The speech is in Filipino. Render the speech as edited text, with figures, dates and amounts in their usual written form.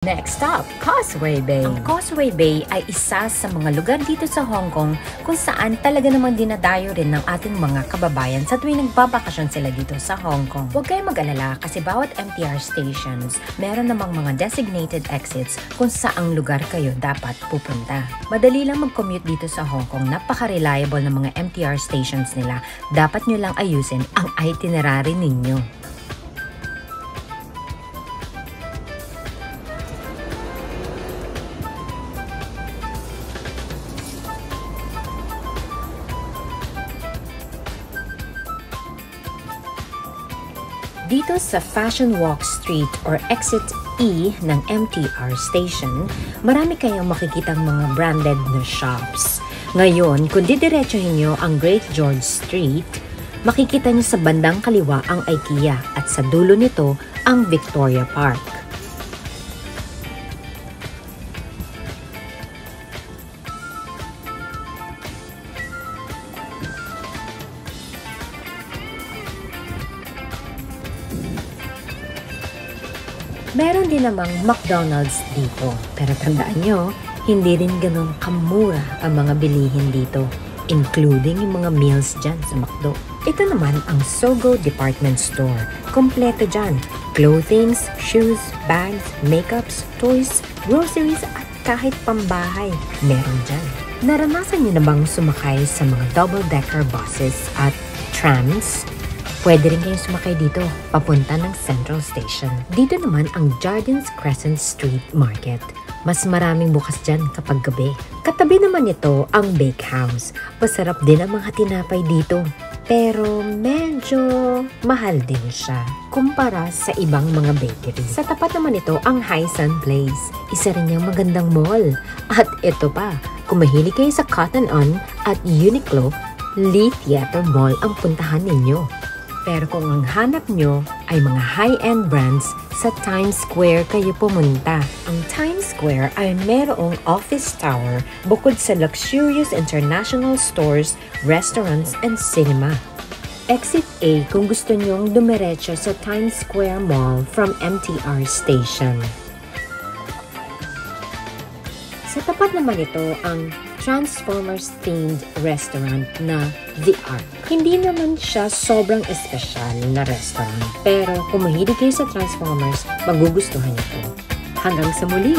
Next stop, Causeway Bay. Ang Causeway Bay ay isa sa mga lugar dito sa Hong Kong kung saan talaga namang dinadayo rin ng ating mga kababayan sa tuwing nagbabakasyon sila dito sa Hong Kong. Huwag kayong mag-alala kasi bawat MTR stations meron namang mga designated exits kung saang lugar kayo dapat pupunta. Madali lang mag-commute dito sa Hong Kong, napaka-reliable ng mga MTR stations nila. Dapat nyo lang ayusin ang itinerary ninyo. Dito sa Fashion Walk Street or Exit E ng MTR station, marami kayong makikitang mga branded na shops. Ngayon, kung didiretsuhin nyo ang Great George Street, makikita nyo sa bandang kaliwa ang IKEA at sa dulo nito ang Victoria Park. Meron din namang McDonald's dito, pero tandaan nyo, hindi rin ganun kamura ang mga bilihin dito, including yung mga meals dyan sa McDo. Ito naman ang Sogo Department Store. Kompleto dyan. Clothings, shoes, bags, makeups, toys, groceries at kahit pambahay, meron dyan. Naranasan nyo na bang sumakay sa mga double-decker buses at trams? Pwede rin kayong sumakay dito, papunta ng Central Station. Dito naman ang Jardins Crescent Street Market. Mas maraming bukas dyan kapag gabi. Katabi naman ito ang Bake House. Masarap din ang mga tinapay dito. Pero medyo mahal din siya kumpara sa ibang mga bakery. Sa tapat naman ito ang Hai San Place. Isa rin niyang magandang mall. At ito pa, kung mahilig kayo sa Cotton On at Uniqlo, Lee Theater Mall ang puntahan ninyo. Pero kung ang hanap nyo ay mga high-end brands, sa Times Square kayo pumunta. Ang Times Square ay merong office tower bukod sa luxurious international stores, restaurants, and cinema. Exit A kung gusto nyong dumiretso sa Times Square Mall from MTR Station. Sa tapat naman ito ang Transformers-themed restaurant na The Ark. Hindi naman siya sobrang espesyal na restaurant, pero kung mahilig kayo sa Transformers, magugustuhan ito. Hanggang sa muli!